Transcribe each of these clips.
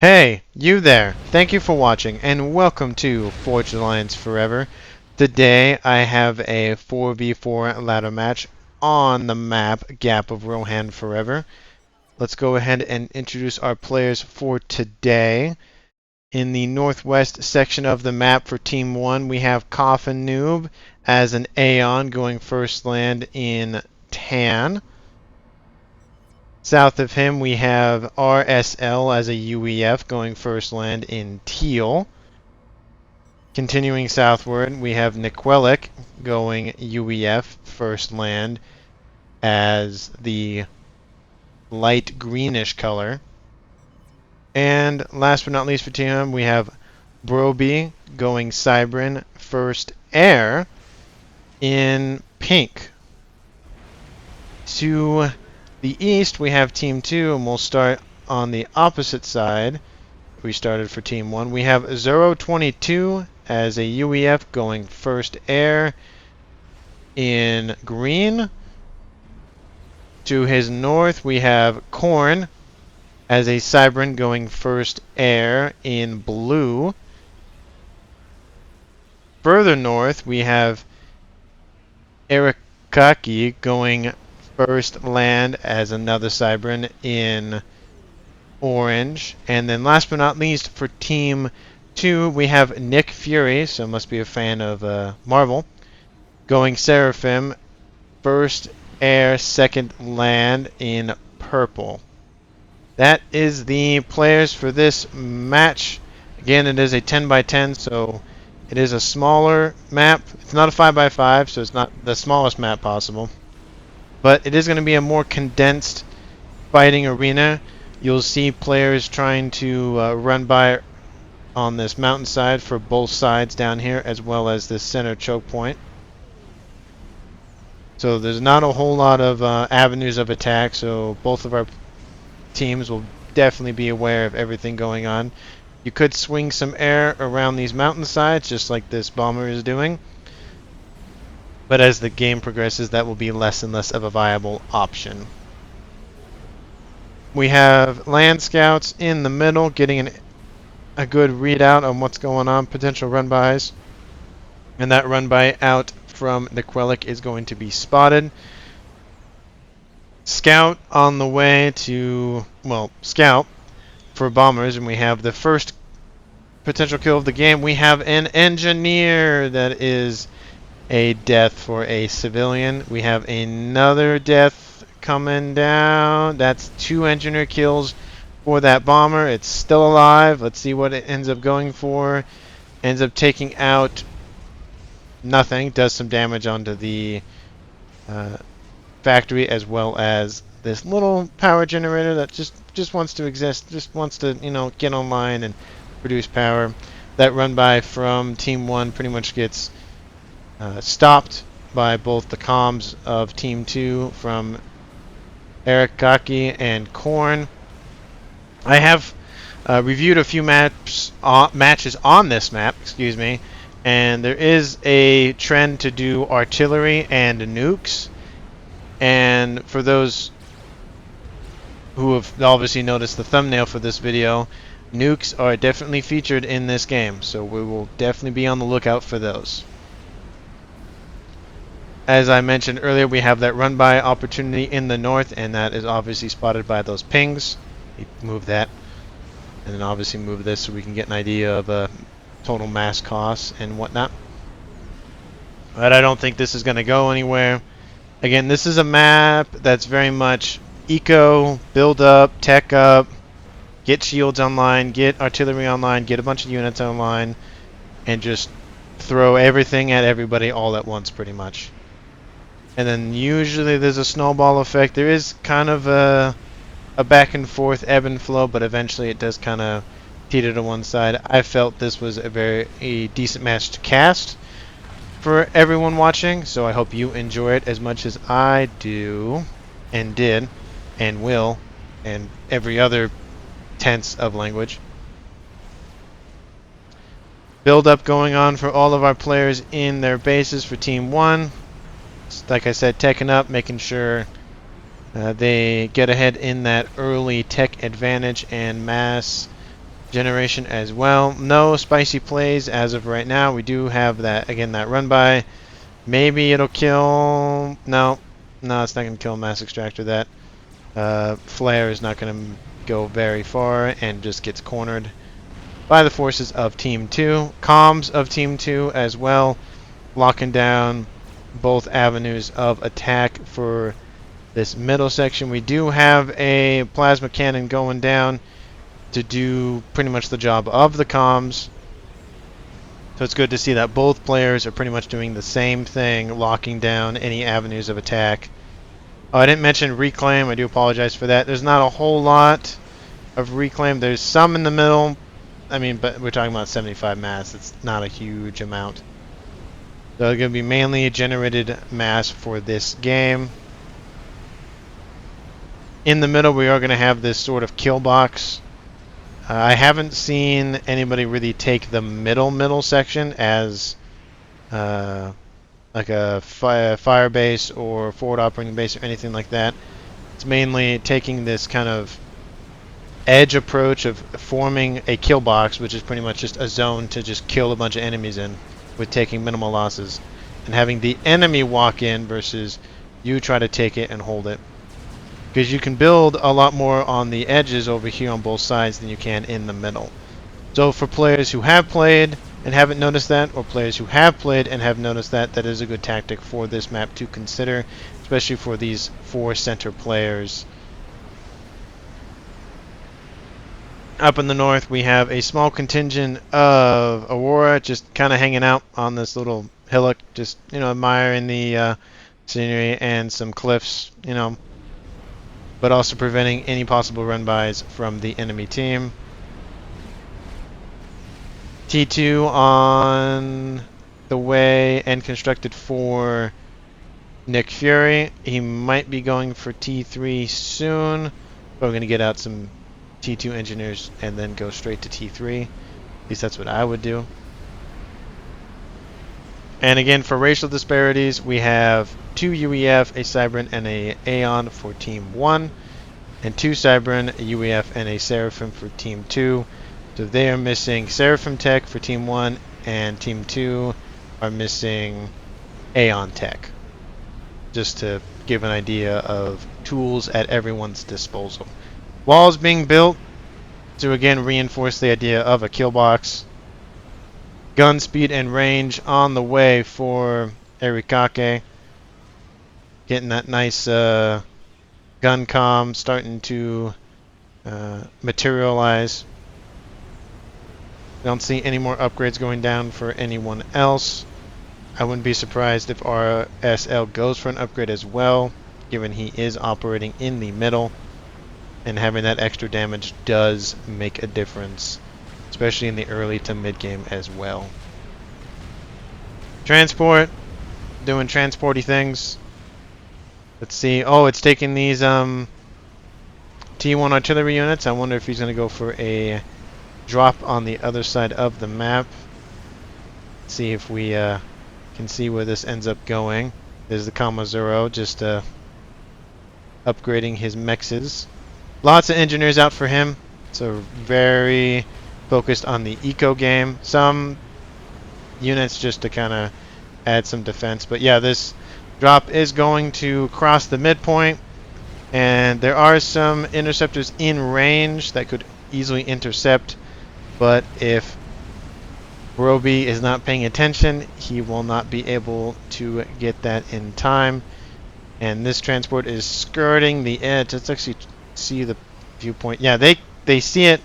Hey, you there! Thank you for watching, and welcome to Forged Alliance Forever. Today, I have a 4v4 ladder match on the map Gap of Rohan Forever. Let's go ahead and introduce our players for today. In the northwest section of the map for Team 1, we have Coffin Noob as an Aeon going first land in Tan. South of him, we have RSL as a UEF going first land in Teal. Continuing southward, we have Niquelic going UEF first land as the light greenish color. And last but not least for Team, we have Broby going Cybrin first air in pink. To the east, we have Team 2, and we'll start on the opposite side. We started for Team 1. We have 022 as a UEF going first air in green. To his north, we have Korn as a Cybrin going first air in blue. Further north, we have Erikaki going first land as another Cybrin in orange. And then last but not least for Team 2, we have Nick Fury, so must be a fan of Marvel, going Seraphim, first air, second land in purple. That is the players for this match. Again, it is a 10 by 10, so it is a smaller map. It's not a 5 by 5, so it's not the smallest map possible. But it is going to be a more condensed fighting arena. You'll see players trying to run by on this mountainside for both sides down here, as well as this center choke point. So there's not a whole lot of avenues of attack, so both of our teams will definitely be aware of everything going on. You could swing some air around these mountainsides, just like this bomber is doing. But as the game progresses, that will be less and less of a viable option. We have land scouts in the middle, getting a good readout on what's going on, potential run-bys. And that run-by out from the Quellic is going to be spotted. Scout on the way to, well, scout for bombers, and we have the first potential kill of the game. We have an engineer that is a death for a civilian. We have another death coming down. That's 2 engineer kills for that bomber. It's still alive. Let's see what it ends up going for. Ends up taking out nothing. Does some damage onto the factory, as well as this little power generator that just wants to exist. Just wants to, you know, get online and produce power. That run by from Team 1 pretty much gets stopped by both the comms of Team 2 from Erikaki and Korn. I have reviewed a few matches on this map, excuse me, and there is a trend to do artillery and nukes. And for those who have obviously noticed the thumbnail for this video, nukes are definitely featured in this game, so we will definitely be on the lookout for those. As I mentioned earlier, we have that run-by opportunity in the north, and that is obviously spotted by those pings. Move that, and then obviously move this so we can get an idea of total mass costs and whatnot. But I don't think this is going to go anywhere. Again, this is a map that's very much eco, build up, tech up, get shields online, get artillery online, get a bunch of units online, and just throw everything at everybody all at once pretty much. And then usually there's a snowball effect. There is kind of a back and forth ebb and flow, but eventually it does kind of teeter to one side. I felt this was a decent match to cast for everyone watching, so I hope you enjoy it as much as I do, and did, and will, and every other tense of language. Build up going on for all of our players in their bases for Team 1. Like I said, teching up, making sure they get ahead in that early tech advantage and mass generation as well. No spicy plays as of right now. We do have that, again, that run by. Maybe it'll kill... No, it's not going to kill Mass Extractor. That flare is not going to go very far and just gets cornered by the forces of Team 2. Comms of Team 2 as well, locking down both avenues of attack for this middle section. We do have a plasma cannon going down to do pretty much the job of the comms. So it's good to see that both players are pretty much doing the same thing, locking down any avenues of attack. Oh, I didn't mention reclaim. I do apologize for that. There's not a whole lot of reclaim. There's some in the middle. I mean, but we're talking about 75 mass. It's not a huge amount. So it's going to be mainly generated mass for this game. In the middle, we are going to have this sort of kill box. I haven't seen anybody really take the middle section as like a fire base or forward operating base or anything like that. It's mainly taking this kind of edge approach of forming a kill box, which is pretty much just a zone to just kill a bunch of enemies in with taking minimal losses, and having the enemy walk in versus you try to take it and hold it. Because you can build a lot more on the edges over here on both sides than you can in the middle. So for players who have played and haven't noticed that, or players who have played and have noticed that, that is a good tactic for this map to consider, especially for these 4 center players. Up in the north, we have a small contingent of Aurora just kind of hanging out on this little hillock, just, admiring the scenery and some cliffs, but also preventing any possible run-bys from the enemy team. T2 on the way and constructed for Nick Fury. He might be going for T3 soon, but we're going to get out some T2 engineers and then go straight to T3. At least that's what I would do. And again, for racial disparities, we have 2 UEF, a Cybran, and a Aeon for Team 1, and 2 Cybran, a UEF, and a Seraphim for Team 2. So they are missing Seraphim Tech for Team 1, and Team 2 are missing Aeon Tech. Just to give an idea of tools at everyone's disposal. Walls being built to again reinforce the idea of a kill box. Gun speed and range on the way for Erikake. Getting that nice gun comm starting to materialize. Don't see any more upgrades going down for anyone else. I wouldn't be surprised if RSL goes for an upgrade as well, given he is operating in the middle. And having that extra damage does make a difference, especially in the early to mid game as well. Transport, doing transporty things. Let's see. Oh, it's taking these T1 artillery units. I wonder if he's going to go for a drop on the other side of the map. Let's see if we can see where this ends up going. There's the Kamazuro just upgrading his mexes. Lots of engineers out for him, so very focused on the eco game. Some units just to kind of add some defense. But yeah, this drop is going to cross the midpoint, and there are some interceptors in range that could easily intercept, but if Roby is not paying attention, he will not be able to get that in time. And this transport is skirting the edge. Let's actually see the viewpoint. Yeah, they see it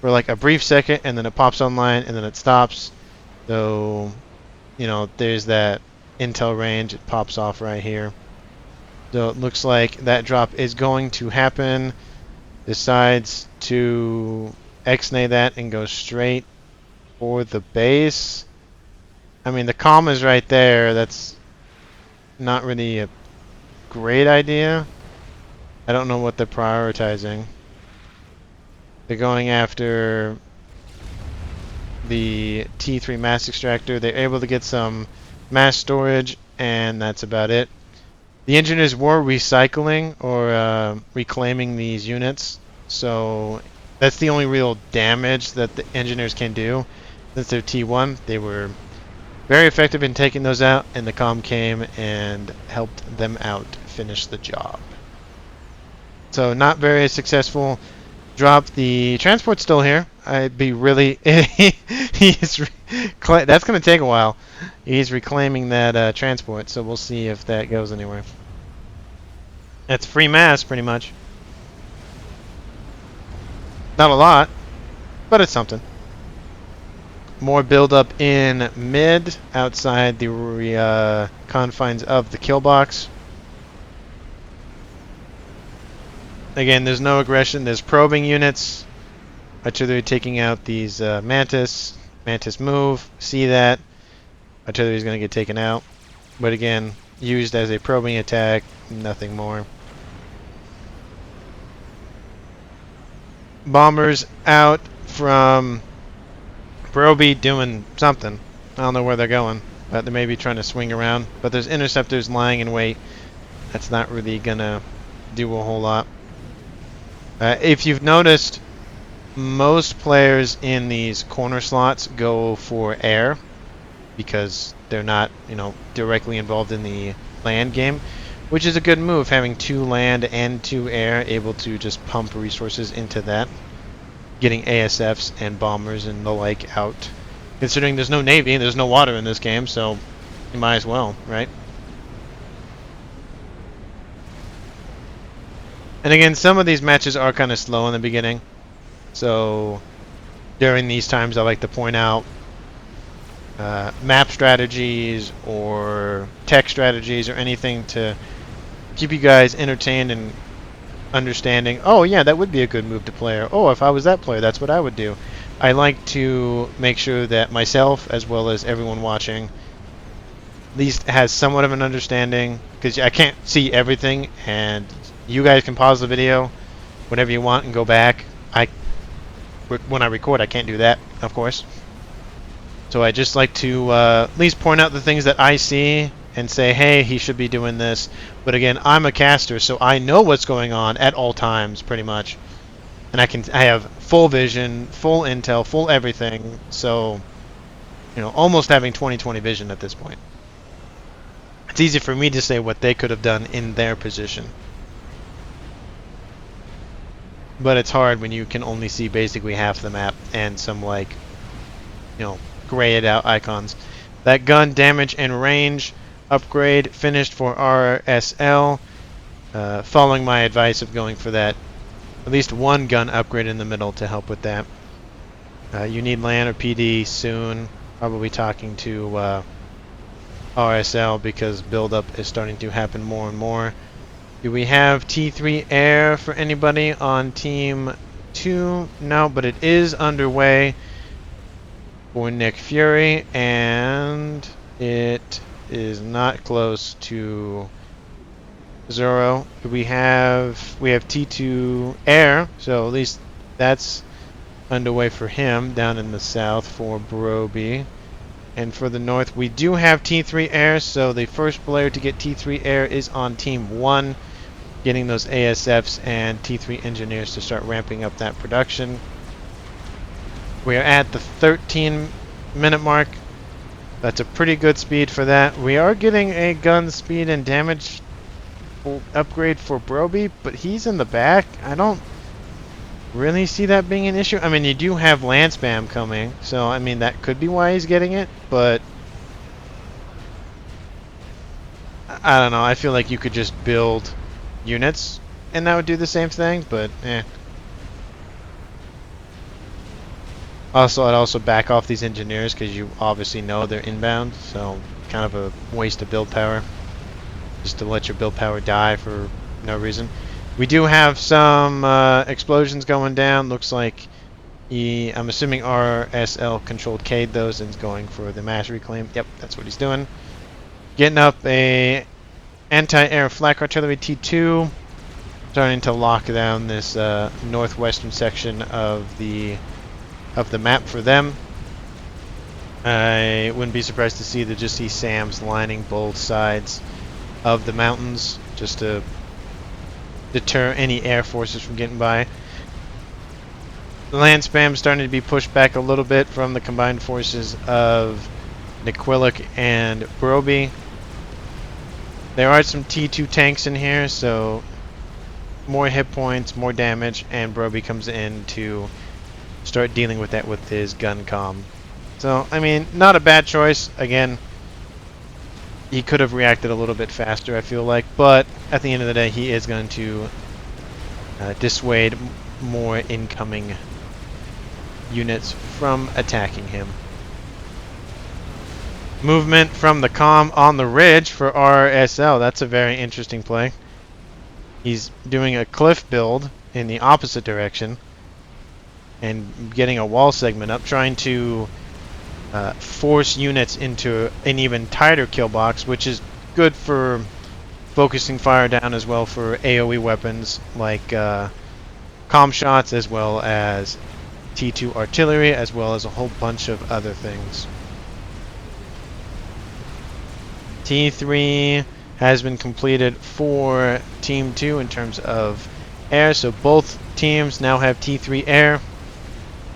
for like a brief second, and then it pops online, and then it stops. So, there's that intel range. It pops off right here. So it looks like that drop is going to happen. Decides to X-nay that and go straight for the base. I mean, the comm is right there. That's not really a great idea. I don't know what they're prioritizing. They're going after the T3 mass extractor. They're able to get some mass storage, and that's about it. The engineers were recycling or reclaiming these units, so That's the only real damage that the engineers can do. Since they're T1, they were very effective in taking those out, and the comm came and helped them out finish the job. So not very successful. Drop. The transport's still here. I'd be really. He's that's going to take a while. He's reclaiming that transport, so we'll see if that goes anywhere. That's free mass, pretty much. Not a lot, but it's something. More buildup in mid, outside the confines of the kill box. Again, there's no aggression. There's probing units. Artillery taking out these Mantis. Mantis move. See that. Artillery is going to get taken out. But again, used as a probing attack. Nothing more. Bombers out from Broby doing something. I don't know where they're going. But they may be trying to swing around. But there's interceptors lying in wait. That's not really going to do a whole lot. If you've noticed, most players in these corner slots go for air because they're not, directly involved in the land game, which is a good move, having 2 land and 2 air, able to just pump resources into that, getting ASFs and bombers and the like out. Considering there's no navy, there's no water in this game, so you might as well, right? And again, some of these matches are kind of slow in the beginning. So during these times, I like to point out map strategies or tech strategies or anything to keep you guys entertained and understanding, oh yeah, that would be a good move to play. Or, oh, if I was that player, that's what I would do. I like to make sure that myself, as well as everyone watching, at least has somewhat of an understanding, because I can't see everything, and you guys can pause the video whenever you want and go back. When I record, I can't do that, of course. So I just like to at least point out the things that I see and say, hey, he should be doing this. But again, I'm a caster, so I know what's going on at all times, pretty much. And I have full vision, full intel, full everything. So, almost having 20/20 vision at this point. It's easy for me to say what they could have done in their position. But it's hard when you can only see basically half the map and some grayed out icons. That gun damage and range upgrade finished for RSL. Following my advice of going for that, at least 1 gun upgrade in the middle to help with that. You need land or PD soon. Probably talking to RSL because buildup is starting to happen more and more. Do we have T3 air for anybody on team 2? No, but it is underway for Nick Fury, and it is not close to Zoro. We have T2 air, so at least that's underway for him down in the south for Broby. And for the north, we do have T3 air, so the first player to get T3 air is on team 1. Getting those ASFs and T3 engineers to start ramping up that production. We are at the 13-minute mark. That's a pretty good speed for that. We are getting a gun speed and damage upgrade for Broby, but he's in the back. I don't really see that being an issue. I mean, you do have land spam coming, so I mean that could be why he's getting it, but I don't know. I feel like you could just build units and that would do the same thing, but Also, I'd also back off these engineers because you obviously know they're inbound, so kind of a waste of build power just to let your build power die for no reason. We do have some explosions going down. Looks like I'm assuming RSL controlled Cade those and is going for the mass reclaim. Yep, that's what he's doing. Getting up a anti-air flak artillery T2, starting to lock down this northwestern section of the map for them. I wouldn't be surprised to see SAMs lining both sides of the mountains just to deter any air forces from getting by. The land spam starting to be pushed back a little bit from the combined forces of Niquillic and Broby. There are some T2 tanks in here, so more hit points, more damage, and Broby comes in to start dealing with that with his gun comm. So, I mean, not a bad choice. Again, he could have reacted a little bit faster, I feel like, but at the end of the day, he is going to dissuade more incoming units from attacking him. Movement from the comm on the ridge for RSL. That's a very interesting play. He's doing a cliff build in the opposite direction and getting a wall segment up, trying to force units into an even tighter kill box, which is good for focusing fire down as well for AoE weapons like comm shots, as well as T2 artillery, as well as a whole bunch of other things. T3 has been completed for Team 2 in terms of air, so both teams now have T3 air,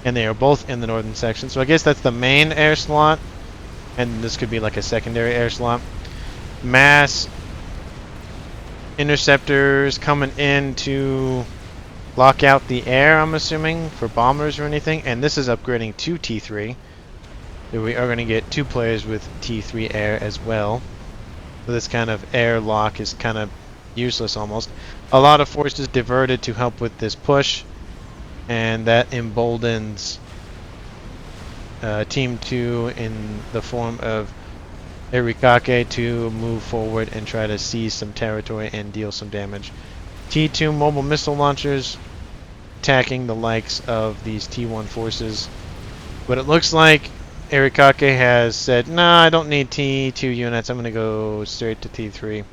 and they are both in the northern section. So I guess that's the main air slot, and this could be like a secondary air slot. Mass interceptors coming in to lock out the air, I'm assuming, for bombers or anything, and this is upgrading to T3. So we are going to get 2 players with T3 air as well. So this kind of air lock is kind of useless almost. A lot of forces diverted to help with this push, and that emboldens Team 2 in the form of Erikake to move forward and try to seize some territory and deal some damage. T2 mobile missile launchers attacking the likes of these T1 forces, but it looks like Erikake has said, nah, I don't need T2 units, I'm going to go straight to T3.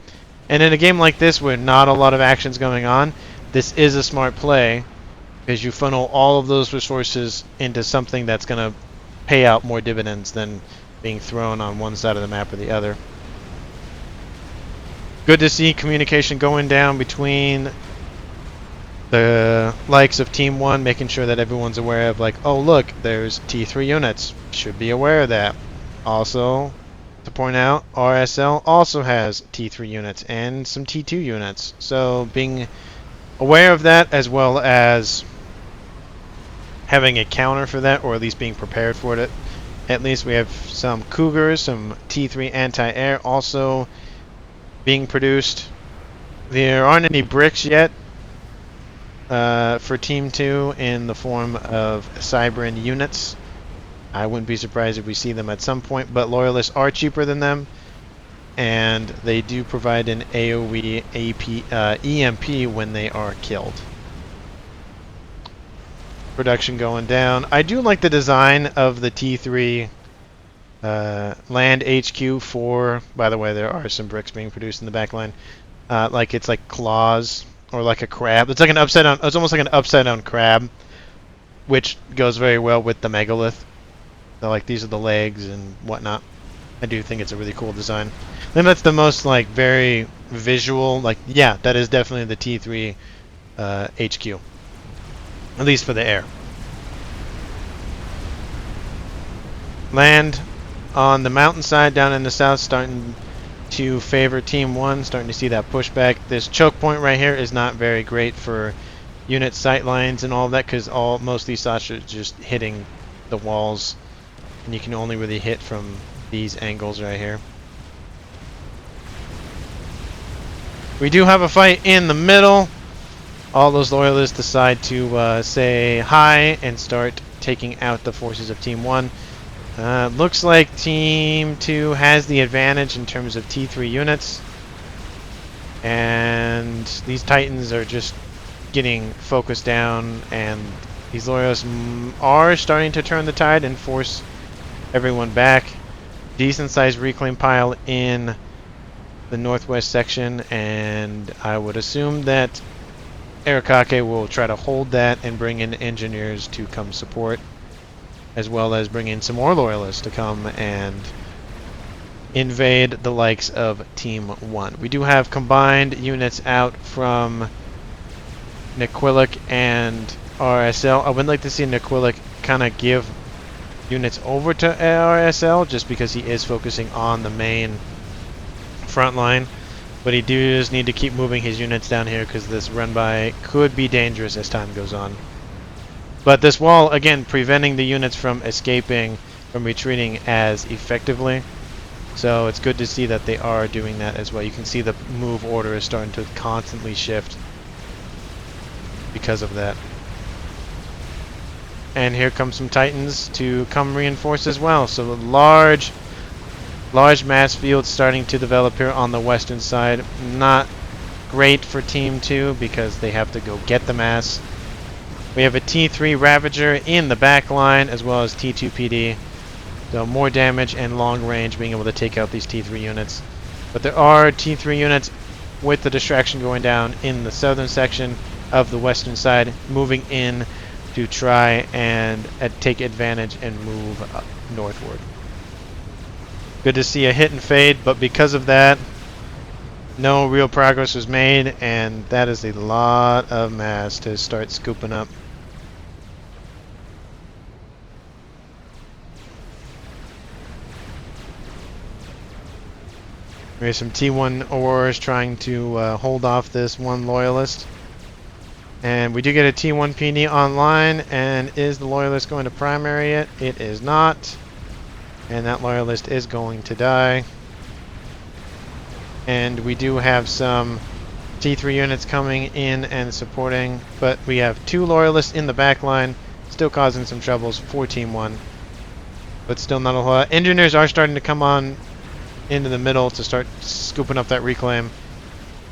And in a game like this where not a lot of action's going on, this is a smart play, because you funnel all of those resources into something that's going to pay out more dividends than being thrown on one side of the map or the other. Good to see communication going down between the likes of Team 1, making sure that everyone's aware of, like, oh look, there's T3 units. Should be aware of that. Also, to point out, RSL also has T3 units and some T2 units. So being aware of that, as well as having a counter for that, or at least being prepared for it. At least we have some Cougars, some T3 anti-air also being produced. There aren't any bricks yet for Team 2 in the form of Cybran units. I wouldn't be surprised if we see them at some point, but Loyalists are cheaper than them, and they do provide an AoE EMP when they are killed. Production going down. I do like the design of the T3 land HQ for, by the way, there are some bricks being produced in the back line. Like it's like claws, or like a crab. It's like an upside down, it's almost like an upside down crab, which goes very well with the megalith. So like these are the legs and whatnot. I do think it's a really cool design. Then that's the most like very visual, like, yeah, that is definitely the T3 HQ. At least for the air. Land on the mountainside down in the south starting to favor Team 1, starting to see that pushback. This choke point right here is not very great for unit sight lines and all that, because most of these shots are just hitting the walls, and you can only really hit from these angles right here. We do have a fight in the middle. All those loyalists decide to say hi and start taking out the forces of Team 1. Looks like Team 2 has the advantage in terms of T3 units, and these Titans are just getting focused down, and these loyalists are starting to turn the tide and force everyone back. Decent sized reclaim pile in the northwest section, and I would assume that Erikake will try to hold that and bring in engineers to come support, as well as bring in some more loyalists to come and invade the likes of Team 1. We do have combined units out from Niquillic and RSL. I would like to see Niquilic kind of give units over to RSL just because he is focusing on the main front line. But he does need to keep moving his units down here because this run by could be dangerous as time goes on. But this wall, again, preventing the units from escaping, from retreating as effectively. So it's good to see that they are doing that as well. You can see the move order is starting to constantly shift because of that. And here comes some Titans to come reinforce as well. So large mass fields starting to develop here on the western side. Not great for Team 2 because they have to go get the mass. We have a T3 Ravager in the back line as well as T2 PD. So more damage and long range being able to take out these T3 units. But there are T3 units with the distraction going down in the southern section of the western side, moving in to try and take advantage and move up northward. Good to see a hit and fade, but because of that, no real progress was made, and that is a lot of mass to start scooping up. We have some T1 Aurors trying to hold off this one Loyalist. And we do get a T1 PD online, and is the Loyalist going to primary it? It is not. And that Loyalist is going to die. And we do have some T3 units coming in and supporting, but we have 2 Loyalists in the back line, still causing some troubles for Team 1. But still not a whole lot. Engineers are starting to come on into the middle to start scooping up that reclaim.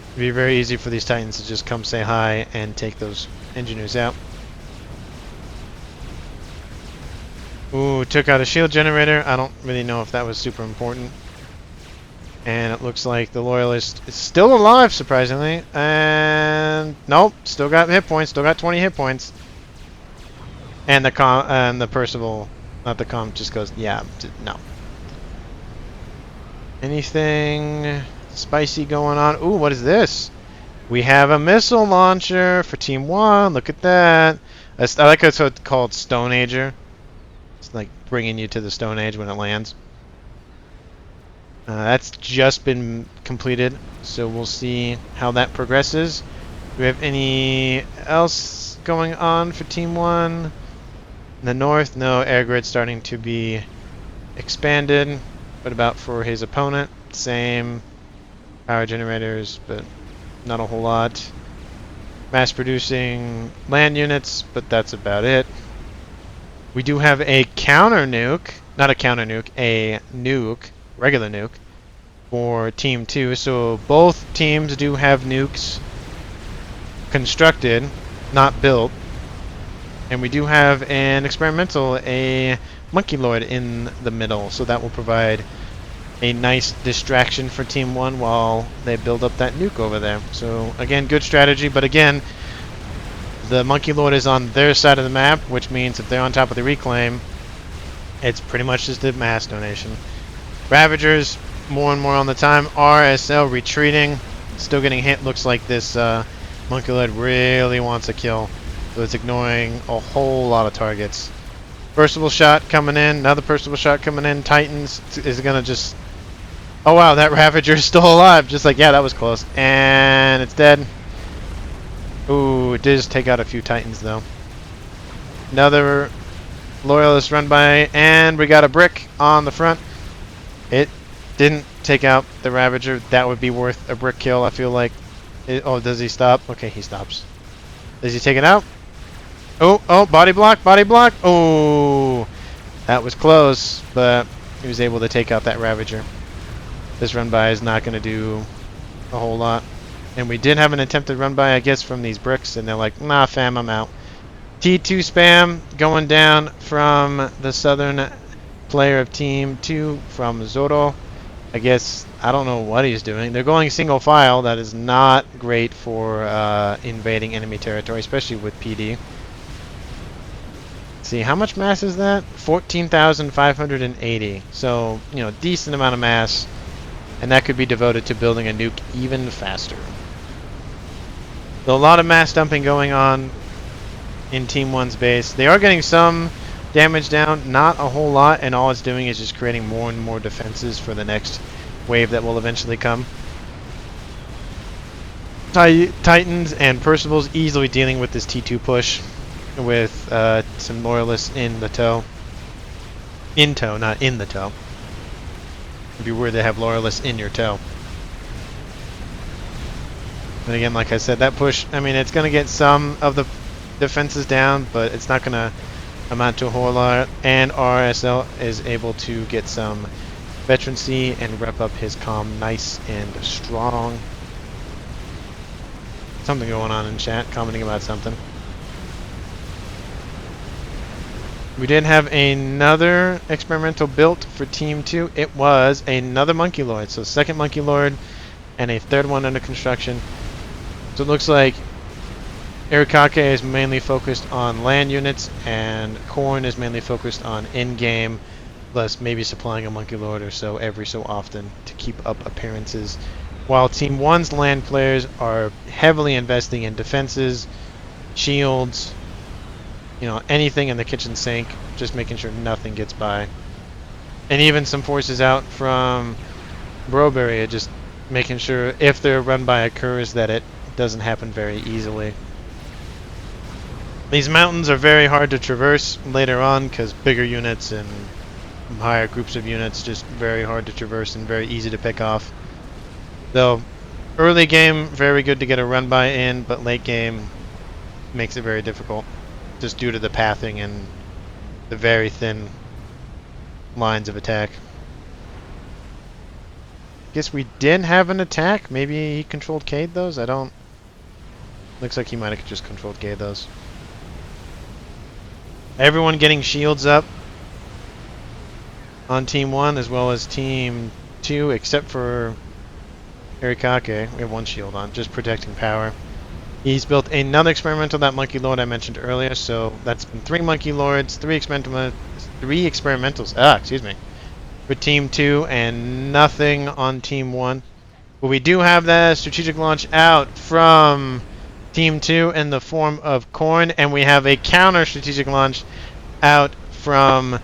It'd be very easy for these Titans to just come say hi and take those engineers out. Ooh, took out a shield generator. I don't really know if that was super important. And it looks like the Loyalist is still alive, surprisingly. And nope, still got hit points. Still got 20 hit points. And the Percival, not the comm, just goes, yeah, no. Anything spicy going on? Ooh, what is this? We have a missile launcher for Team 1. Look at that. I like how it's called Stone Ager. It's like bringing you to the Stone Age when it lands. That's just been completed, so we'll see how that progresses. Do we have any else going on for Team 1? In the north, no. Air grid starting to be expanded. What about for his opponent? Same power generators, but not a whole lot. Mass producing land units, but that's about it. We do have a counter nuke, not a counter nuke, a nuke, regular nuke, for Team 2. So both teams do have nukes constructed, not built. And we do have an experimental, a Monkey Lord in the middle, so that will provide a nice distraction for Team 1 while they build up that nuke over there. So again, good strategy, but again, the Monkey Lord is on their side of the map, which means if they're on top of the reclaim, it's pretty much just a mass donation. Ravagers, more and more on the time. RSL retreating, still getting hit. Looks like this Monkey Lord really wants a kill, so it's ignoring a whole lot of targets. Percival shot coming in, another Percival shot coming in. Titans is gonna just... Oh wow, that Ravager is still alive. Just like, yeah, that was close. And it's dead. Ooh, it did just take out a few Titans though. Another Loyalist run by, and we got a brick on the front. It didn't take out the Ravager. That would be worth a brick kill, I feel like. Oh, does he stop? Okay, he stops. Does he take it out? Oh, body block, body block. Oh, that was close, but he was able to take out that Ravager. This run by is not going to do a whole lot. And we did have an attempted run by, I guess, from these bricks, and they're like, nah, fam, I'm out. T2 spam going down from the southern player of Team 2 from Zoro. I guess, I don't know what he's doing. They're going single file. That is not great for invading enemy territory, especially with PD. See, how much mass is that? 14,580. So, you know, decent amount of mass. And that could be devoted to building a nuke even faster. So a lot of mass dumping going on in Team 1's base. They are getting some damage down, not a whole lot, and all it's doing is just creating more and more defenses for the next wave that will eventually come. Titans and Percival's easily dealing with this T2 push with some Loyalists in the tow. In tow, not in the tow. It'd be weird to have Loyalists in your tow. And again, like I said, that push, I mean, it's going to get some of the defenses down, but it's not going to amount to a whole lot. And RSL is able to get some veterancy and rep up his comm nice and strong. Something going on in chat, commenting about something. We did have another experimental built for Team 2. It was another Monkey Lord. So second Monkey Lord and a third one under construction. So it looks like Arikake is mainly focused on land units and Korn is mainly focused on in-game, plus maybe supplying a Monkey Lord or so every so often to keep up appearances. While Team 1's land players are heavily investing in defenses, shields, you know, anything in the kitchen sink, just making sure nothing gets by. And even some forces out from Broberry, just making sure if their run-by occurs that it doesn't happen very easily. These mountains are very hard to traverse later on because bigger units and higher groups of units, just very hard to traverse and very easy to pick off. Though early game, very good to get a run-by in, but late game makes it very difficult just due to the pathing and the very thin lines of attack. Guess we did have an attack. Maybe he controlled Cade those? I don't... Looks like he might have just controlled Cade those. Everyone getting shields up on Team 1 as well as Team 2, except for Arikake. We have one shield on, just protecting power. He's built another experimental, that Monkey Lord I mentioned earlier, so that's been 3 Monkey Lords, 3 experimentals, excuse me, for Team 2, and nothing on Team 1. But we do have that strategic launch out from Team 2 in the form of Korn, and we have a counter strategic launch out from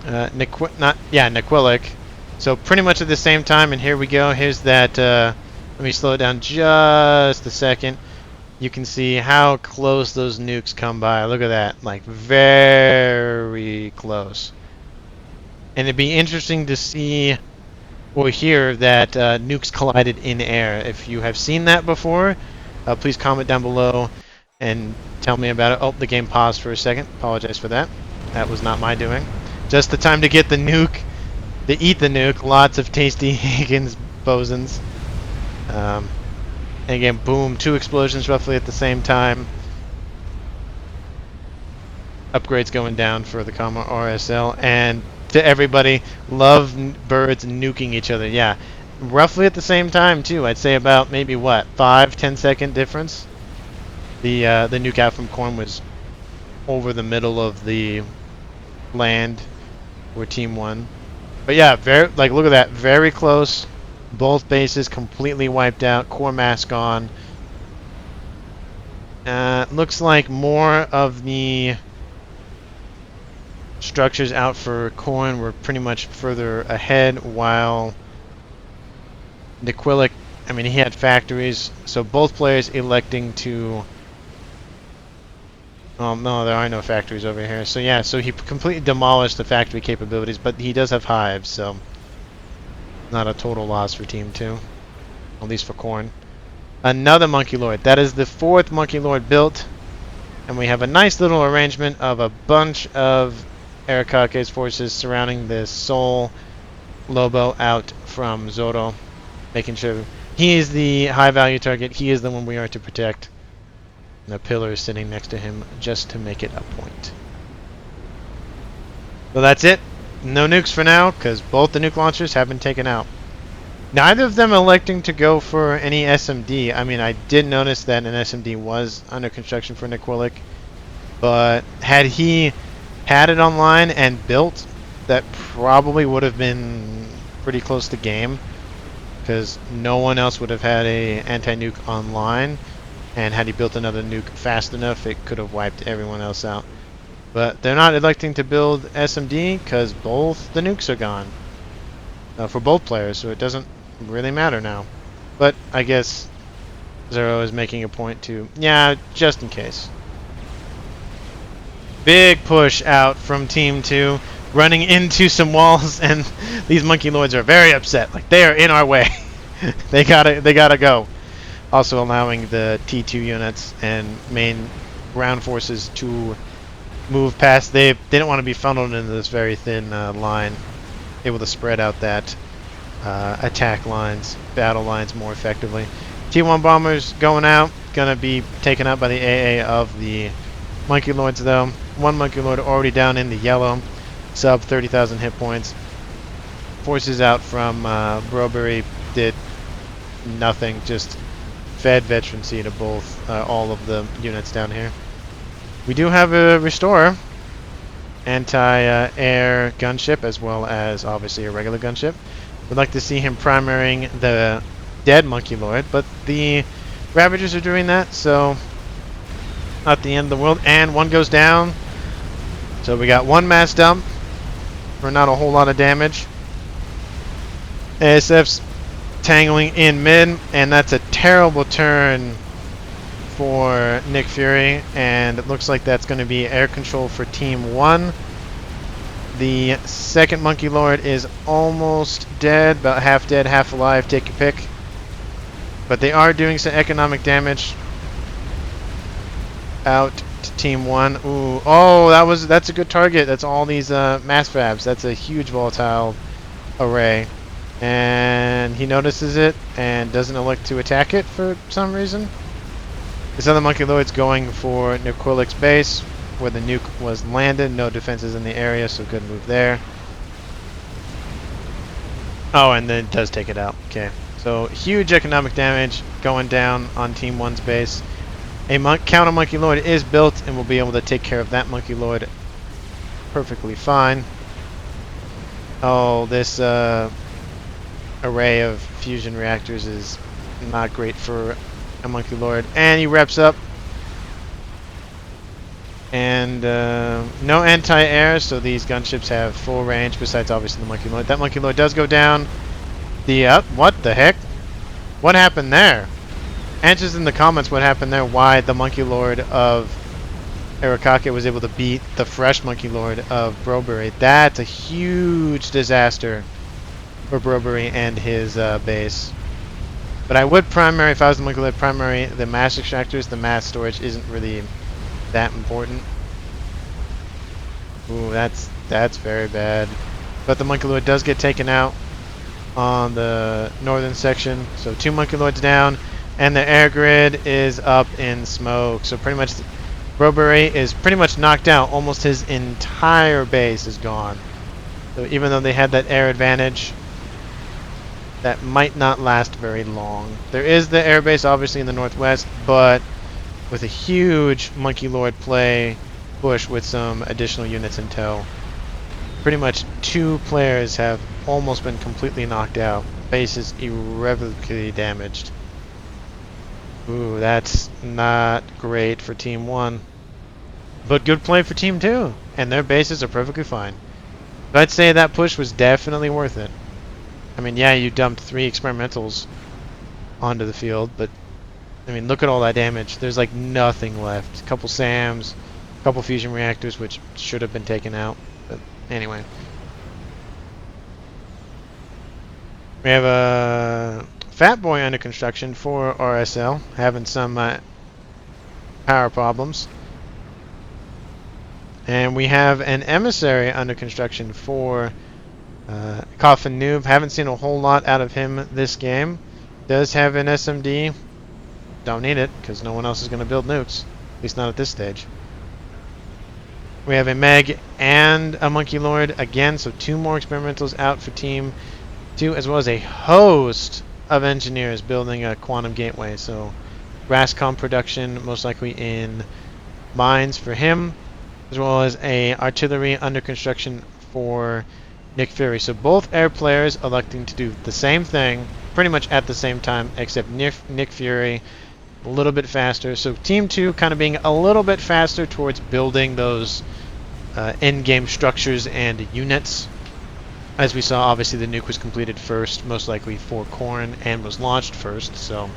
Nequillic. So pretty much at the same time, and here we go. Here's that, let me slow it down just a second. You can see how close those nukes come by. Look at that, like very close. And it'd be interesting to see or hear that nukes collided in air. If you have seen that before, please comment down below and tell me about it. Oh, the game paused for a second. Apologize for that. That was not my doing. Just the time to get the nuke, to eat the nuke. Lots of tasty Higgins bosons. And again, boom, 2 explosions roughly at the same time. Upgrades going down for the comma RSL. And to everybody, love birds nuking each other. Yeah, roughly at the same time too. I'd say about maybe what, 5-10 second difference. The nuke out from Korn was over the middle of the land where Team 1. But yeah, very, like, look at that, very close. Both bases completely wiped out. Core mass gone. Looks like more of the structures out for Korn were pretty much further ahead, while Nequillic, I mean, he had factories, so both players electing to... Oh, no, there are no factories over here. So yeah, so he completely demolished the factory capabilities, but he does have hives, so not a total loss for Team 2, at least for Korn. Another Monkey Lord. That is the 4th Monkey Lord built, and we have a nice little arrangement of a bunch of Arikake's forces surrounding this Soul Lobo out from Zoro, making sure he is the high value target. He is the one we are to protect. And a pillar is sitting next to him just to make it a point. So that's it. No nukes for now, because both the nuke launchers have been taken out. Neither of them electing to go for any SMD. I mean, I did notice that an SMD was under construction for Nequillic, but had he had it online and built, that probably would have been pretty close to game, because no one else would have had a anti-nuke online. And had he built another nuke fast enough, it could have wiped everyone else out. But they're not electing to build SMD because both the nukes are gone for both players, so it doesn't really matter now. But I guess Zero is making a point to, yeah, just in case. Big push out from Team 2, running into some walls, and these Monkey Lords are very upset. Like, they are in our way. they gotta go. Also allowing the T2 units and main ground forces to move past. They didn't want to be funneled into this very thin line, able to spread out that attack lines, battle lines more effectively. T1 bombers going out, gonna be taken out by the AA of the Monkey Lords though. One Monkey Lord already down in the yellow, sub 30,000 hit points. Forces out from Broberry did nothing, just fed veterancy to both all of the units down here. We do have a restorer, anti-air gunship, as well as obviously a regular gunship. We'd like to see him primarying the dead Monkey Lord, but the Ravagers are doing that, so not the end of the world. And one goes down, so we got one mass dump for not a whole lot of damage. ASF's tangling in mid, and that's a terrible turn for Nick Fury, and it looks like that's going to be air control for Team 1. The second Monkey Lord is almost dead, about half dead, half alive, take your pick. But they are doing some economic damage out to Team 1. Ooh, oh, that's a good target. That's all these mass fabs. That's a huge volatile array. And he notices it and doesn't elect to attack it for some reason. This other Monkey Lord's going for Nuquilic's base, where the nuke was landed. No defenses in the area, so good move there. Oh, and then it does take it out. Okay, so huge economic damage going down on Team 1's base. A counter Monkey Lord is built and will be able to take care of that Monkey Lord perfectly fine. Oh, this array of fusion reactors is not great for a Monkey Lord. And he reps up. And no anti-air, so these gunships have full range, besides obviously the Monkey Lord. That Monkey Lord does go down. What the heck? What happened there? Answers in the comments what happened there, why the Monkey Lord of Arakake was able to beat the fresh Monkey Lord of Broberry. That's a huge disaster for Broberry and his base. But I would primary, if I was the Monkey Lord, primary the mass extractors. The mass storage isn't really that important. Ooh, that's very bad. But the Monkey Lord does get taken out on the northern section. So 2 Monkey Lords down, and the air grid is up in smoke. So pretty much Broberry is pretty much knocked out. Almost his entire base is gone. So even though they had that air advantage, that might not last very long. There is the air base obviously in the northwest, but with a huge Monkey Lord play push with some additional units in tow, pretty much 2 players have almost been completely knocked out. Base is irrevocably damaged. Ooh, that's not great for Team 1. But good play for Team 2, and their bases are perfectly fine. But I'd say that push was definitely worth it. I mean, yeah, you dumped 3 experimentals onto the field, but I mean, look at all that damage. There's like nothing left. A couple SAMs, a couple fusion reactors, which should have been taken out. But anyway. We have a Fat Boy under construction for RSL, having some power problems. And we have an Emissary under construction for Coffin Noob. Haven't seen a whole lot out of him this game. Does have an SMD. Don't need it, because no one else is going to build nukes. At least not at this stage. We have a Meg and a Monkey Lord again, so 2 more experimentals out for Team 2, as well as a host of engineers building a quantum gateway. So Rascom production, most likely in mines for him, as well as a artillery under construction for Nick Fury. So both air players electing to do the same thing pretty much at the same time, except Nick Fury a little bit faster. So Team 2 kind of being a little bit faster towards building those end-game structures and units. As we saw, obviously the nuke was completed first, most likely for Corn, and was launched first, so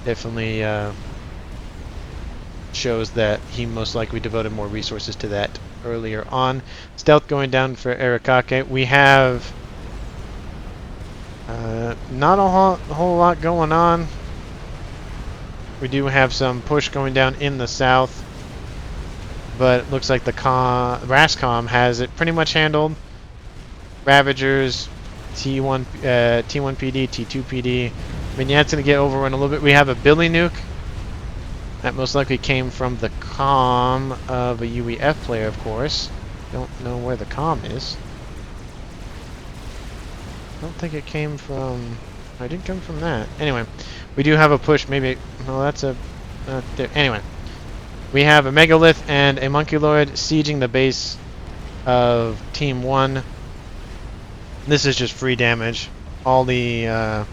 definitely shows that he most likely devoted more resources to that earlier on. Stealth going down for Arakake. We have not a whole lot going on. We do have some push going down in the south, but it looks like the Rascom has it pretty much handled. Ravagers, T1 PD, T2 PD. Vignette's going to get overrun a little bit. We have a Billy nuke. That most likely came from the comm of a UEF player, of course. Don't know where the comm is. I don't think it came from... I didn't come from that. Anyway, we do have a push. Maybe... Well, that's a... anyway. We have a Megalith and a Monkey Lord sieging the base of Team 1. This is just free damage. All the...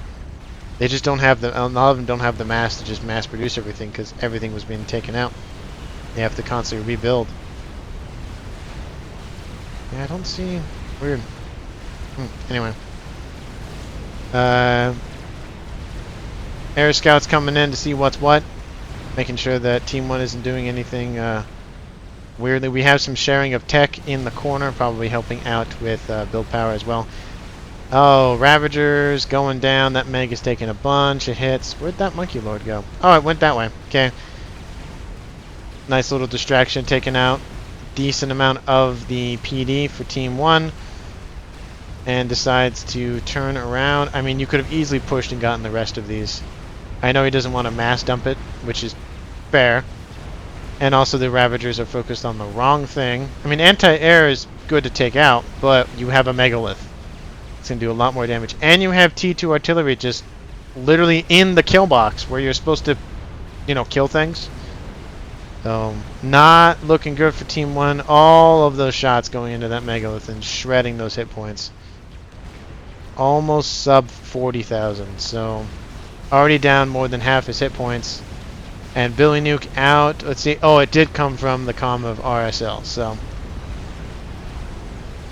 they just don't have the... A lot of them don't have the mass to just mass produce everything because everything was being taken out. They have to constantly rebuild. Yeah, I don't see... Weird. Anyway. Air Scouts coming in to see what's what. Making sure that Team 1 isn't doing anything weirdly. We have some sharing of tech in the corner, probably helping out with build power as well. Oh, Ravagers going down. That Meg is taking a bunch of hits. Where'd that Monkey Lord go? Oh, it went that way. Okay. Nice little distraction taken out. Decent amount of the PD for Team 1. And decides to turn around. I mean, you could have easily pushed and gotten the rest of these. I know he doesn't want to mass dump it, which is fair. And also the Ravagers are focused on the wrong thing. I mean, anti-air is good to take out, but you have a Megalith. It's going to do a lot more damage. And you have T2 artillery just literally in the kill box where you're supposed to, you know, kill things. So, not looking good for Team 1. All of those shots going into that Megalith and shredding those hit points. Almost sub 40,000. So, already down more than half his hit points. And Billy Nuke out. Let's see. Oh, it did come from the comm of RSL. So,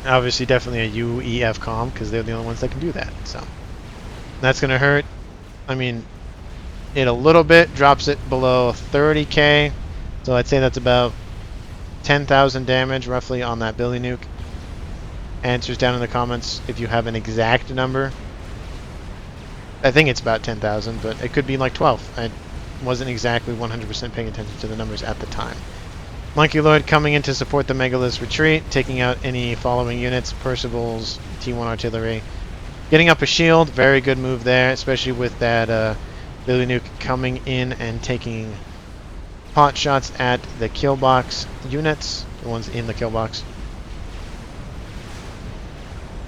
obviously, definitely a UEF comm because they're the only ones that can do that. So, that's going to hurt. I mean, it a little bit. Drops it below 30k. So, I'd say that's about 10,000 damage roughly on that Billy Nuke. Answers down in the comments if you have an exact number. I think it's about 10,000, but it could be like 12. I wasn't exactly 100% paying attention to the numbers at the time. Monkey Lord coming in to support the Megalith's retreat, taking out any following units, Percival's, T1 artillery. Getting up a shield, very good move there, especially with that Billy Nuke coming in and taking pot shots at the kill box units, the ones in the kill box.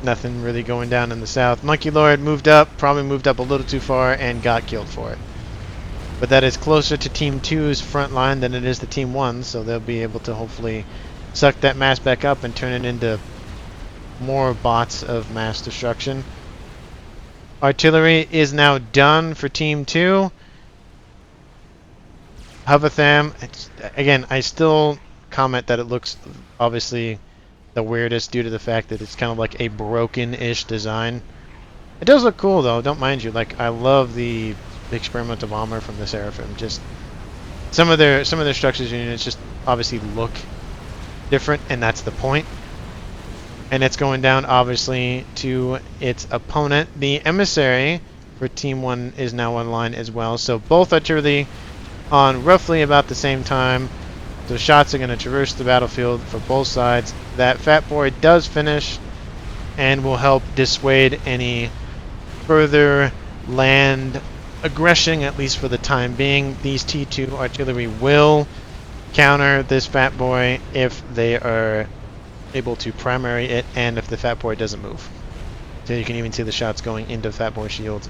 Nothing really going down in the south. Monkey Lord moved up, probably moved up a little too far, and got killed for it. But that is closer to Team 2's front line than it is to Team 1, so they'll be able to hopefully suck that mass back up and turn it into more bots of mass destruction. Artillery is now done for Team 2. Havatham, again, I still comment that it looks obviously the weirdest due to the fact that it's kind of like a broken-ish design. It does look cool though, don't mind you. Like, I love the experimental bomber from the Seraphim. Just some of their structures and units just obviously look different, and that's the point. And it's going down obviously to its opponent. The emissary for Team 1 is now online as well. So both artillery on roughly about the same time. So shots are going to traverse the battlefield for both sides. That Fat Boy does finish and will help dissuade any further land aggression, at least for the time being. These T2 artillery will counter this Fat Boy if they are able to primary it and if the Fat Boy doesn't move. So you can even see the shots going into Fat Boy shields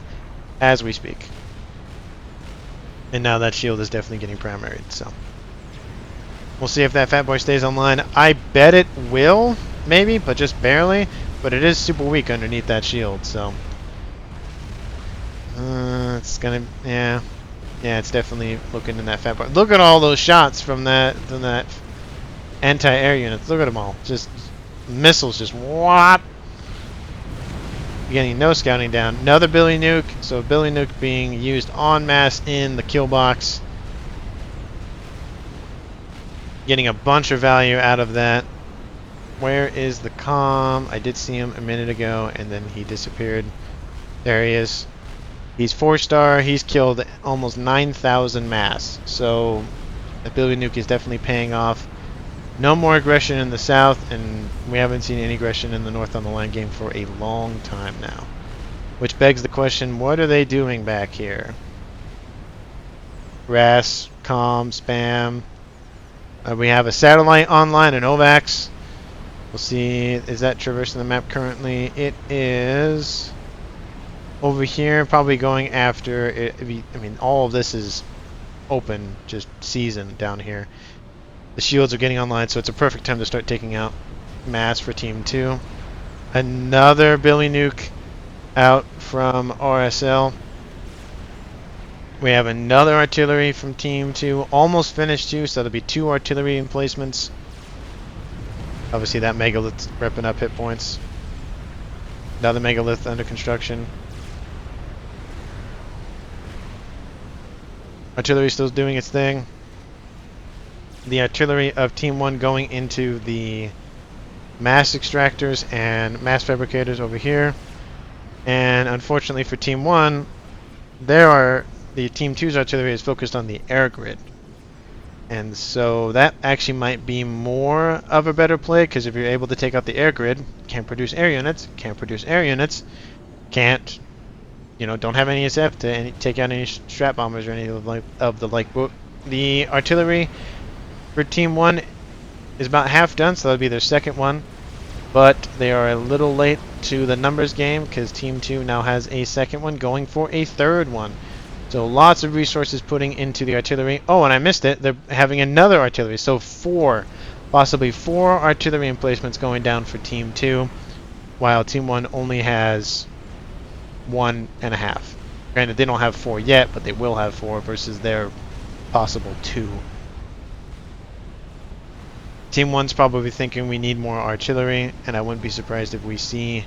as we speak. And now that shield is definitely getting primaried, so we'll see if that Fat Boy stays online. I bet it will, maybe, but just barely. But it is super weak underneath that shield, so it's gonna, yeah. Yeah, it's definitely looking in that fat part. Look at all those shots from that anti-air units. Look at them all. Just missiles, just whop. Getting no scouting down. Another Billy Nuke. So Billy Nuke being used en masse in the kill box. Getting a bunch of value out of that. Where is the comm? I did see him a minute ago, and then he disappeared. There he is. He's 4-star. He's killed almost 9,000 mass. So the Billy Nuke is definitely paying off. No more aggression in the south, and we haven't seen any aggression in the north on the line game for a long time now. Which begs the question, what are they doing back here? RAS, comm, spam. We have a satellite online, an OVAX. We'll see, is that traversing the map currently? It is over here, probably going after it. I mean, all of this is open, just season down here. The shields are getting online, so it's a perfect time to start taking out mass for Team 2. Another Billy Nuke out from RSL. We have another artillery from Team 2, almost finished too, so there'll be 2 artillery emplacements. Obviously that megalith's repping up hit points. Another megalith under construction. Artillery still doing its thing. The artillery of Team 1 going into the mass extractors and mass fabricators over here. And unfortunately for Team 1, the Team 2's artillery is focused on the air grid. And so that actually might be more of a better play, because if you're able to take out the air grid, can't produce air units, can't, you know, don't have any SF to take out any strat bombers or any of the like. But the artillery for Team 1 is about half done, so that'll be their second one. But they are a little late to the numbers game, because Team 2 now has a second one going for a third one. So lots of resources putting into the artillery. Oh, and I missed it. They're having another artillery. So 4, possibly 4 artillery emplacements going down for Team 2, while Team 1 only has 1.5. Granted, they don't have 4 yet, but they will have 4 versus their possible 2. Team 1's probably thinking we need more artillery, and I wouldn't be surprised if we see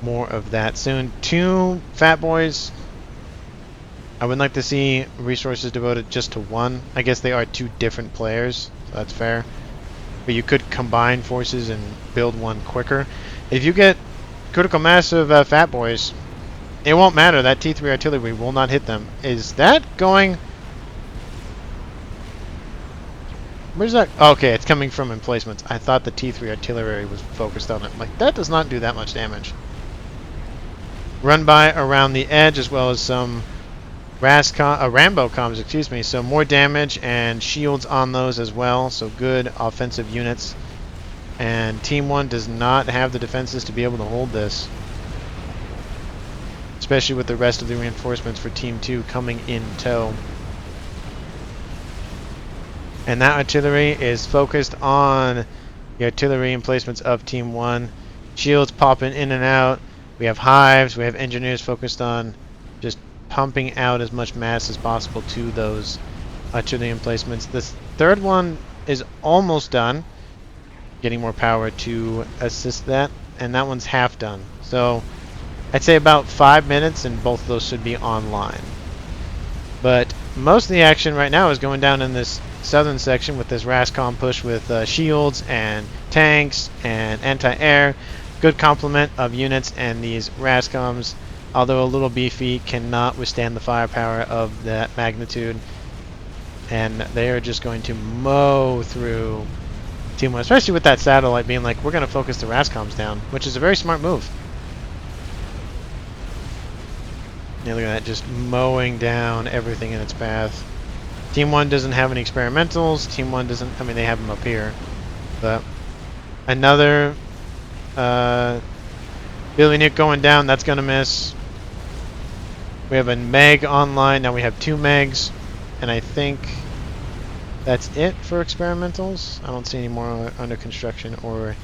more of that soon. 2 Fat Boys. I would like to see resources devoted just to 1. I guess they are 2 different players, so that's fair. But you could combine forces and build one quicker. If you get critical mass of Fat Boys, it won't matter. That T3 artillery will not hit them. Is that going... Where's that? Okay, it's coming from emplacements. I thought the T3 artillery was focused on it. Like, that does not do that much damage. Run by around the edge, as well as some Rambo comms, excuse me. So more damage and shields on those as well. So good offensive units. And Team 1 does not have the defenses to be able to hold this, especially with the rest of the reinforcements for Team 2 coming in tow. And that artillery is focused on the artillery emplacements of Team 1. Shields popping in and out. We have hives. We have engineers focused on just pumping out as much mass as possible to those artillery emplacements. This third one is almost done. Getting more power to assist that. And that one's half done. So I'd say about 5 minutes and both of those should be online. But most of the action right now is going down in this southern section with this RASCOM push with shields and tanks and anti-air. Good complement of units, and these RASCOMs, although a little beefy, cannot withstand the firepower of that magnitude. And they are just going to mow through Team 1, especially with that satellite being like, we're going to focus the RASCOMs down, which is a very smart move. Yeah, look at that, just mowing down everything in its path. Team 1 doesn't have any experimentals. Team 1 doesn't, I mean, they have them up here. But another Billy Nuke going down, that's going to miss. We have a Meg online. Now we have 2 Megs. And I think that's it for experimentals. I don't see any more under construction or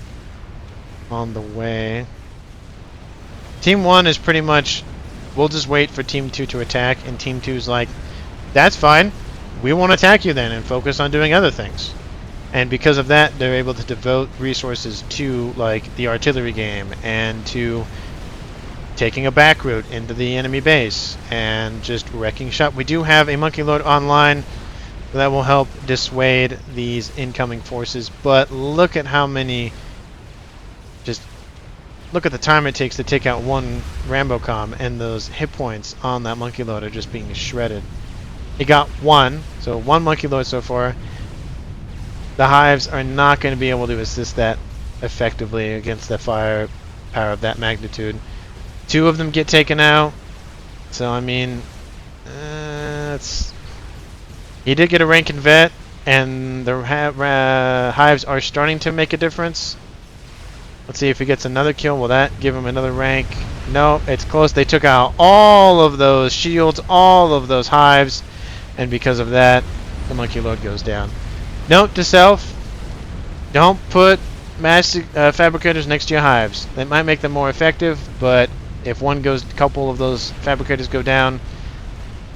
on the way. Team 1 is pretty much, we'll just wait for Team 2 to attack. And Team 2 is like, that's fine. We won't attack you then and focus on doing other things. And because of that, they're able to devote resources to like the artillery game and to taking a back route into the enemy base and just wrecking shop. We do have a monkey lord online that will help dissuade these incoming forces, but look at how many, just look at the time it takes to take out one Rambocom, and those hit points on that monkey lord are just being shredded. It got one, so one monkey lord so far. The hives are not going to be able to assist that effectively against the fire power of that magnitude. Two of them get taken out, so I mean, he did get a rank in vet, and the hives are starting to make a difference. Let's see if he gets another kill. Will that give him another rank? No, it's close. They took out all of those shields, all of those hives, and because of that, the monkey lord goes down. Note to self: don't put mass fabricators next to your hives. They might make them more effective, but if one goes, a couple of those fabricators go down,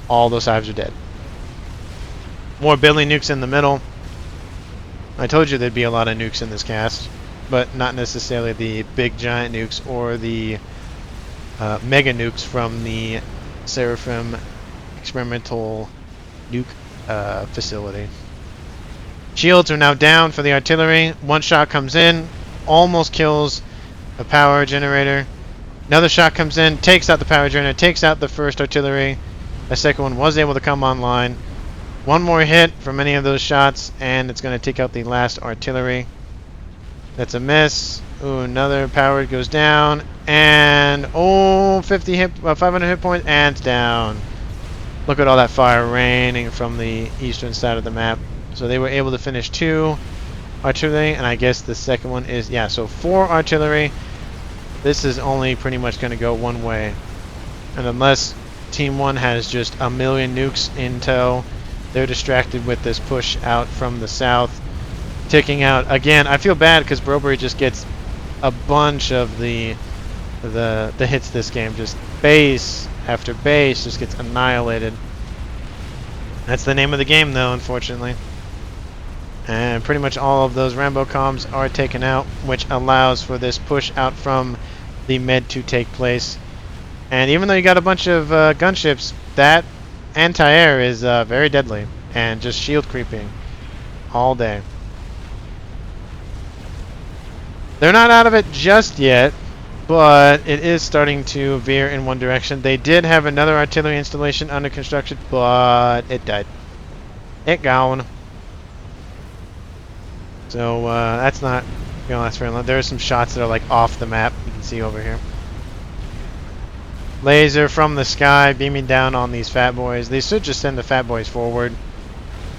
all those hives are dead. More Billy nukes in the middle. I told you there'd be a lot of nukes in this cast, but not necessarily the big giant nukes or the mega nukes from the Seraphim experimental nuke facility. Shields are now down for the artillery. One shot comes in, almost kills a power generator. Another shot comes in, takes out the power generator, takes out the first artillery. The second one was able to come online. One more hit from any of those shots, and it's going to take out the last artillery. That's a miss. Ooh, another power goes down, and 500 hit points, and it's down. Look at all that fire raining from the eastern side of the map. So they were able to finish 2 artillery, and I guess the second one is, yeah, so 4 artillery. This is only pretty much going to go one way. And unless Team 1 has just a million nukes in tow, they're distracted with this push out from the south. Taking out, again, I feel bad because Broberry just gets a bunch of the hits this game. Just base after base just gets annihilated. That's the name of the game, though, unfortunately. And pretty much all of those Rambocoms are taken out, which allows for this push out from the med to take place. And even though you got a bunch of gunships, that anti-air is very deadly and just shield creeping all day. They're not out of it just yet, but it is starting to veer in one direction. They did have another artillery installation under construction, but it died. It gone. So that's not going to last very long. There are some shots that are like off the map. You can see over here. Laser from the sky beaming down on these fat boys. They should just send the fat boys forward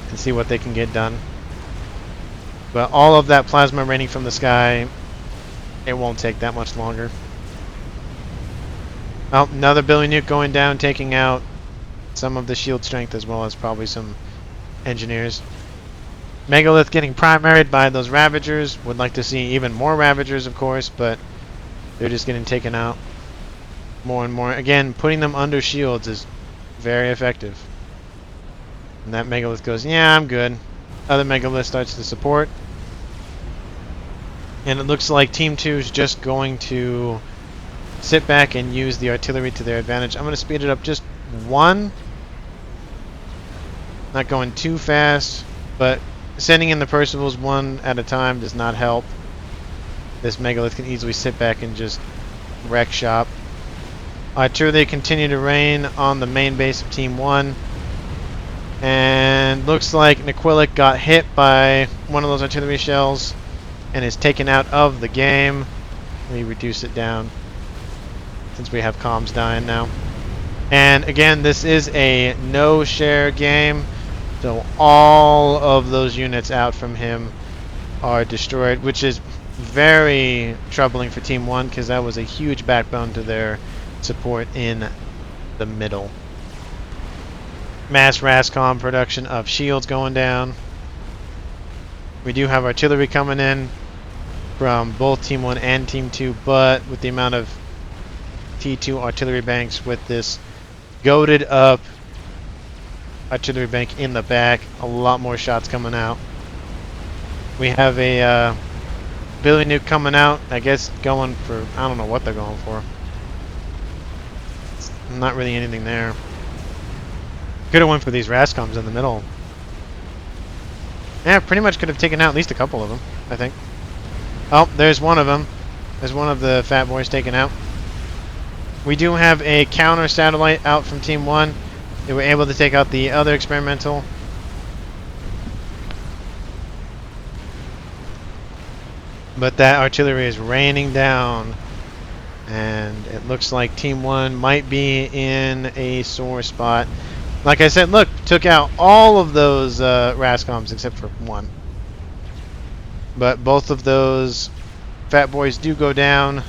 and see what they can get done. But all of that plasma raining from the sky, it won't take that much longer. Oh, another Billy nuke going down, taking out some of the shield strength as well as probably some engineers. Megalith getting primaried by those Ravagers. Would like to see even more Ravagers, of course, but they're just getting taken out more and more. Again, putting them under shields is very effective. And that Megalith goes, yeah, I'm good. Other Megalith starts to support. And it looks like Team 2 is just going to sit back and use the artillery to their advantage. I'm going to speed it up just 1. Not going too fast, but sending in the Percivals 1 at a time does not help. This Megalith can easily sit back and just wreck shop. Artillery continue to rain on the main base of Team 1. And looks like Niquillic got hit by one of those artillery shells and is taken out of the game. Let me reduce it down since we have comms dying now. And again, this is a no-share game, so all of those units out from him are destroyed, which is very troubling for Team 1 because that was a huge backbone to their support in the middle. Mass RASCOM production of shields going down. We do have artillery coming in from both Team 1 and Team 2, but with the amount of T2 artillery banks with this goated up artillery bank in the back. A lot more shots coming out. We have a Billy nuke coming out. I guess going for, I don't know what they're going for. Not really anything there. Could have went for these Rascoms in the middle. Yeah, pretty much could have taken out at least a couple of them, I think. Oh, there's one of them. There's one of the fat boys taken out. We do have a counter satellite out from Team 1. They were able to take out the other experimental. But that artillery is raining down. And it looks like Team 1 might be in a sore spot. Like I said, look, took out all of those Rascoms except for one. But both of those fat boys do go down.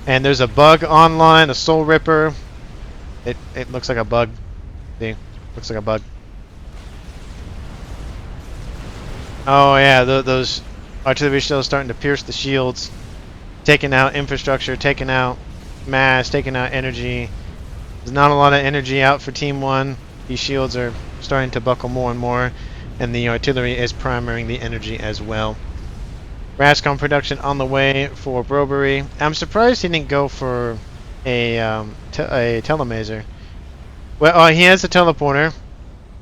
And there's a bug online, a Soul Ripper. It looks like a bug. See? Looks like a bug. Oh yeah, those artillery shells starting to pierce the shields. Taking out infrastructure, taking out mass, taking out energy. There's not a lot of energy out for Team 1. These shields are starting to buckle more and more. And the artillery is primarying the energy as well. Rascom production on the way for Brobery. I'm surprised he didn't go for a telemaser. Well, he has a teleporter.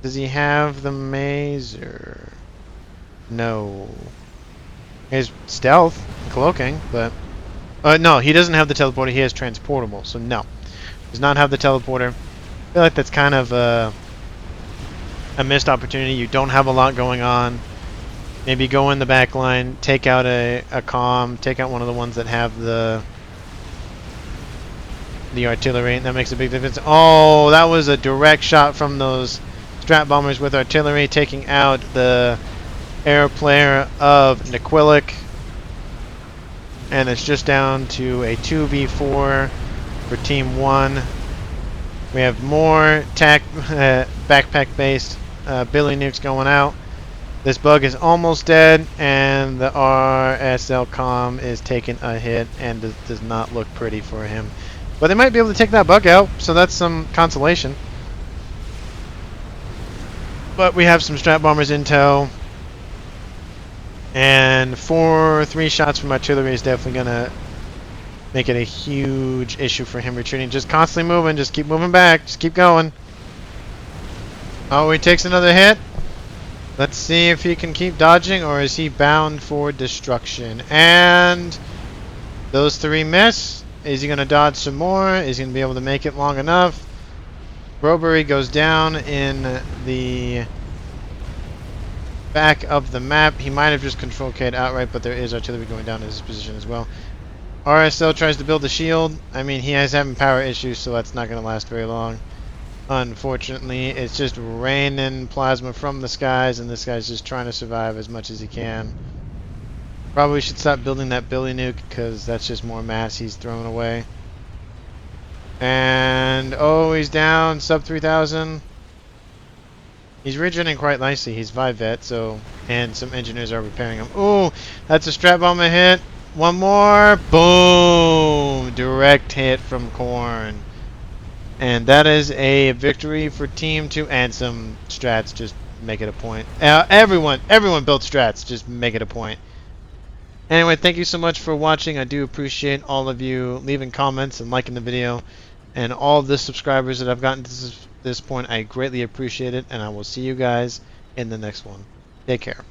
Does he have the maser? No. He has stealth, cloaking, but no, he doesn't have the teleporter. He has transportable, so no, does not have the teleporter. I feel like that's kind of a missed opportunity. You don't have a lot going on. Maybe go in the back line, take out a comm, take out one of the ones that have the artillery. That makes a big difference. Oh, that was a direct shot from those strat bombers with artillery, taking out the air player of Nequilic. And it's just down to a 2v4 for Team 1. We have more backpack-based Billy nukes going out. This bug is almost dead, and the RSL comm is taking a hit and does not look pretty for him. But they might be able to take that bug out, so that's some consolation. But we have some strat bombers in tow. And 3 shots from artillery is definitely going to make it a huge issue for him retreating. Just constantly moving, just keep moving back, just keep going. Oh, he takes another hit. Let's see if he can keep dodging, or is he bound for destruction? And those 3 miss. Is he going to dodge some more? Is he going to be able to make it long enough? Brobery goes down in the back of the map. He might have just control K'd outright, but there is artillery going down in his position as well. RSL tries to build a shield. I mean, he has having power issues, so that's not going to last very long. Unfortunately, it's just raining plasma from the skies, and this guy's just trying to survive as much as he can. Probably should stop building that Billy nuke, because that's just more mass he's throwing away. And, oh, he's down, sub 3,000. He's regenerating quite nicely. He's 5 vet, so, and some engineers are repairing him. Ooh, that's a strat bomber hit. One more. Boom! Direct hit from Korn. And that is a victory for Team 2, and some strats. Just make it a point. Everyone built strats. Just make it a point. Anyway, thank you so much for watching. I do appreciate all of you leaving comments and liking the video. And all of the subscribers that I've gotten to this point, I greatly appreciate it. And I will see you guys in the next one. Take care.